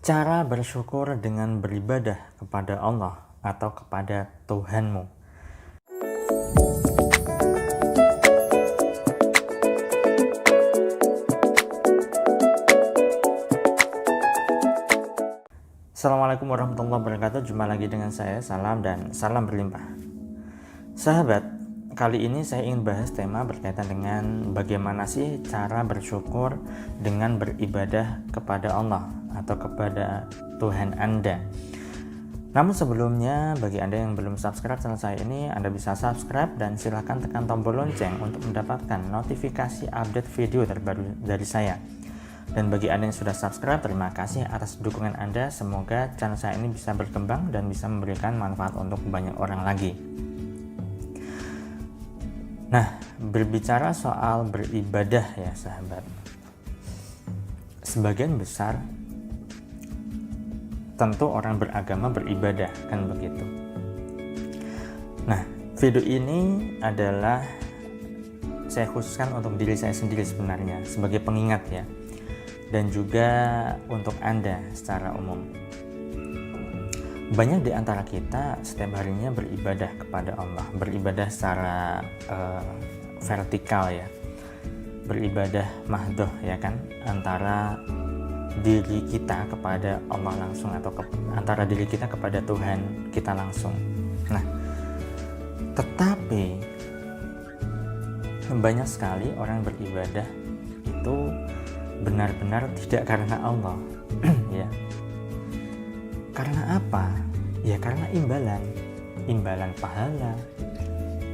Cara bersyukur dengan beribadah kepada Allah atau kepada Tuhanmu. Assalamualaikum warahmatullahi wabarakatuh. Jumpa lagi dengan saya, salam dan salam berlimpah. Sahabat, kali ini saya ingin bahas tema berkaitan dengan bagaimana sih cara bersyukur dengan beribadah kepada Allah atau kepada Tuhan Anda. Namun sebelumnya, bagi Anda yang belum subscribe channel saya ini, Anda bisa subscribe dan silahkan tekan tombol lonceng untuk mendapatkan notifikasi update video terbaru dari saya. Dan bagi Anda yang sudah subscribe, terima kasih atas dukungan Anda. Semoga channel saya ini bisa berkembang dan bisa memberikan manfaat untuk banyak orang lagi. Nah, berbicara soal beribadah ya sahabat, sebagian besar tentu orang beragama beribadah, kan begitu. Nah, video ini adalah saya khususkan untuk diri saya sendiri sebenarnya, sebagai pengingat ya, dan juga untuk Anda secara umum. Banyak di antara kita setiap harinya beribadah kepada Allah, beribadah secara vertikal ya, beribadah mahdoh ya kan, antara diri kita kepada Allah langsung atau antara diri kita kepada Tuhan kita langsung. Nah, tetapi banyak sekali orang beribadah itu benar-benar tidak karena Allah ya. Karena apa? Ya karena imbalan pahala,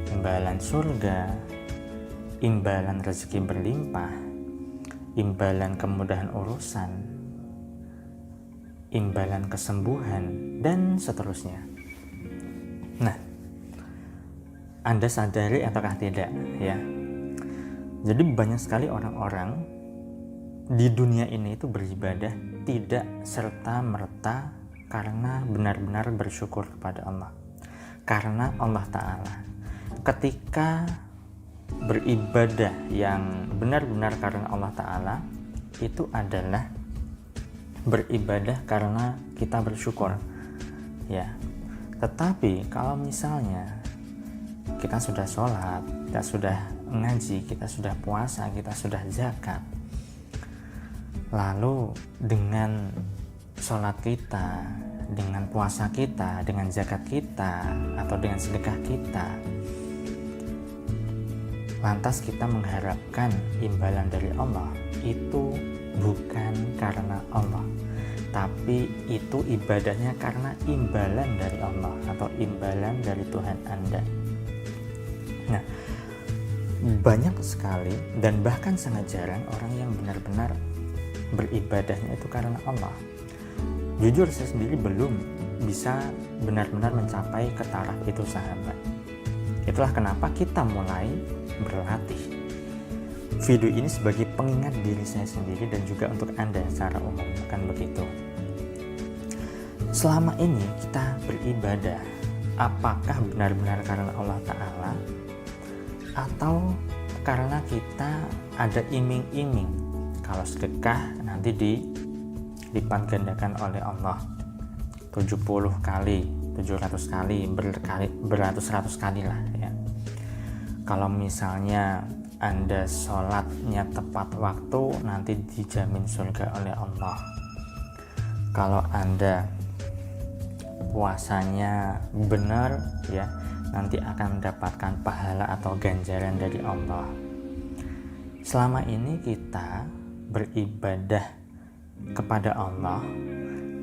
imbalan surga, imbalan rezeki berlimpah, imbalan kemudahan urusan, imbalan kesembuhan, dan seterusnya. Nah, Anda sadari ataukah tidak ya? Jadi banyak sekali orang-orang di dunia ini itu beribadah tidak serta-merta karena benar-benar bersyukur kepada Allah. Karena Allah Ta'ala. Ketika beribadah yang benar-benar karena Allah Ta'ala, itu adalah beribadah karena kita bersyukur ya. Tetapi kalau misalnya kita sudah sholat, kita sudah ngaji, kita sudah puasa, kita sudah zakat, lalu dengan sholat kita, dengan puasa kita, dengan zakat kita, atau dengan sedekah kita, lantas kita mengharapkan imbalan dari Allah, itu bukan karena Allah, tapi itu ibadahnya karena imbalan dari Allah atau imbalan dari Tuhan Anda. Nah, banyak sekali dan bahkan sangat jarang orang yang benar-benar beribadahnya itu karena Allah. Jujur saya sendiri belum bisa benar-benar mencapai ke taraf itu sahabat. Itulah kenapa kita mulai berlatih. Video ini sebagai pengingat diri saya sendiri dan juga untuk Anda secara umum, kan begitu. Selama ini kita beribadah, apakah benar-benar karena Allah Ta'ala atau karena kita ada iming-iming kalau sedekah nanti dilipat gandakan oleh Allah 70 kali, 700 kali, beratus-ratus kali lah ya. Kalau misalnya Anda sholatnya tepat waktu, nanti dijamin surga oleh Allah. Kalau Anda puasanya benar ya, nanti akan mendapatkan pahala atau ganjaran dari Allah. Selama ini kita beribadah kepada Allah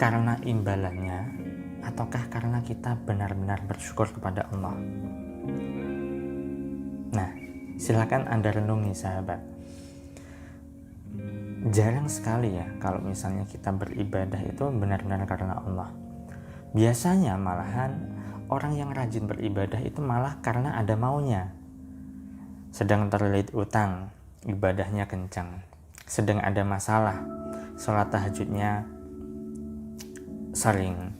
karena imbalannya ataukah karena kita benar-benar bersyukur kepada Allah? Nah, silakan Anda renungi sahabat. Jarang sekali ya kalau misalnya kita beribadah itu benar-benar karena Allah. Biasanya malahan orang yang rajin beribadah itu malah karena ada maunya. Sedang terlilit utang, ibadahnya kencang. Sedang ada masalah, sholat tahajudnya sering.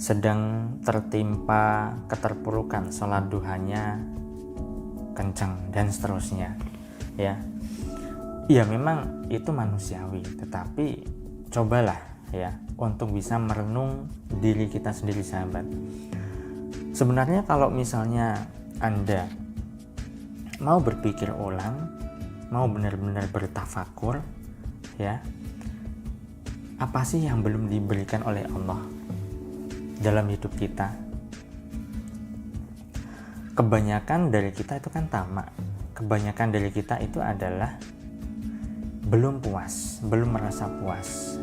Sedang tertimpa keterpurukan, sholat duhanya kencang, dan seterusnya ya. Ya memang itu manusiawi, tetapi cobalah ya, untuk bisa merenung diri kita sendiri, sahabat. Sebenarnya kalau misalnya Anda mau berpikir ulang, mau benar-benar bertafakur, ya, apa sih yang belum diberikan oleh Allah dalam hidup kita? Kebanyakan dari kita itu kan tamak. Kebanyakan dari kita itu adalah belum puas, belum merasa puas.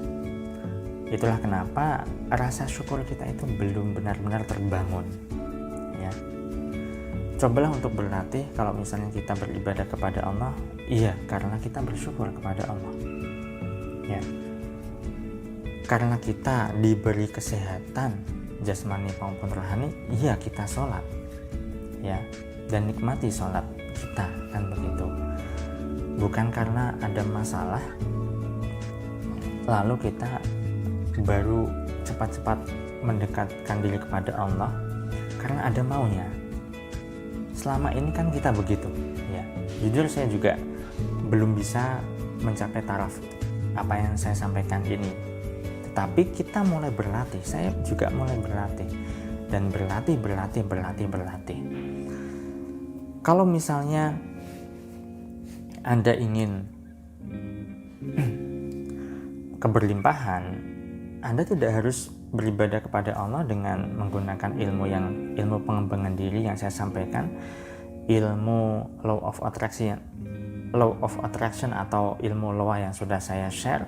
Itulah kenapa rasa syukur kita itu belum benar-benar terbangun, ya. Cobalah untuk berlatih kalau misalnya kita beribadah kepada Allah, iya karena kita bersyukur kepada Allah, ya. Karena kita diberi kesehatan jasmani maupun rohani, iya kita sholat, ya, dan nikmati sholat kita, kan begitu. Bukan karena ada masalah lalu kita baru cepat-cepat mendekatkan diri kepada Allah karena ada maunya. Selama ini kan kita begitu, ya. Jujur saya juga belum bisa mencapai taraf apa yang saya sampaikan ini. Tetapi kita mulai berlatih, saya juga mulai berlatih. Dan berlatih. Kalau misalnya Anda ingin keberlimpahan, Anda tidak harus beribadah kepada Allah dengan menggunakan ilmu pengembangan diri yang saya sampaikan, ilmu law of attraction atau ilmu law yang sudah saya share,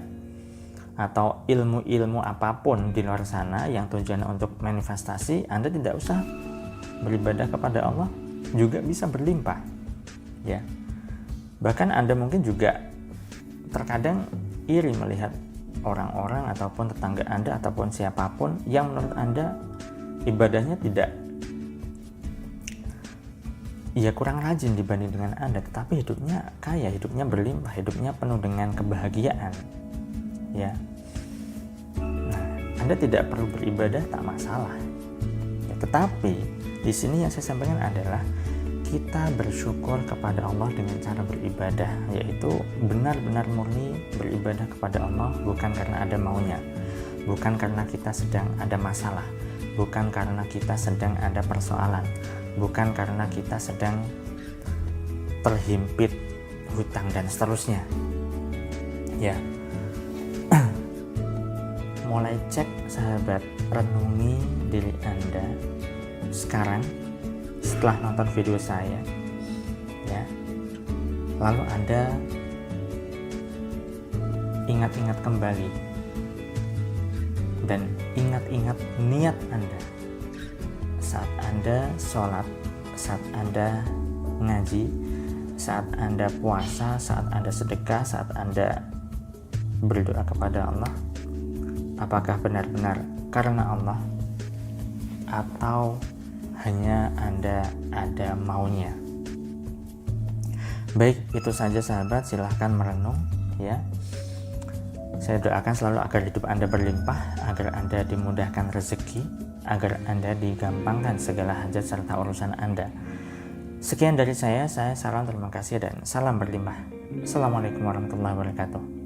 atau ilmu-ilmu apapun di luar sana yang tujuannya untuk manifestasi. Anda tidak usah beribadah kepada Allah, juga bisa berlimpah, ya. Bahkan Anda mungkin juga terkadang iri melihat orang-orang ataupun tetangga Anda ataupun siapapun yang menurut Anda ibadahnya kurang rajin dibanding dengan Anda, tetapi hidupnya kaya, hidupnya berlimpah, hidupnya penuh dengan kebahagiaan, ya. Nah, Anda tidak perlu beribadah, tak masalah, ya, tetapi di sini yang saya sampaikan adalah kita bersyukur kepada Allah dengan cara beribadah, yaitu benar-benar murni beribadah kepada Allah, bukan karena ada maunya, bukan karena kita sedang ada masalah, bukan karena kita sedang ada persoalan, bukan karena kita sedang terhimpit hutang dan seterusnya, ya. Mulai cek, sahabat, renungi diri Anda sekarang setelah nonton video saya, ya. Lalu Anda ingat-ingat kembali dan ingat-ingat niat Anda saat Anda sholat, saat Anda ngaji, saat Anda puasa, saat Anda sedekah, saat Anda berdoa kepada Allah. Apakah benar-benar karena Allah atau hanya Anda ada maunya? Baik, itu saja sahabat, silahkan merenung, ya. Saya doakan selalu agar hidup Anda berlimpah, agar Anda dimudahkan rezeki, agar Anda digampangkan segala hajat serta urusan Anda. Sekian dari saya salam, terima kasih dan salam berlimpah. Assalamualaikum warahmatullahi wabarakatuh.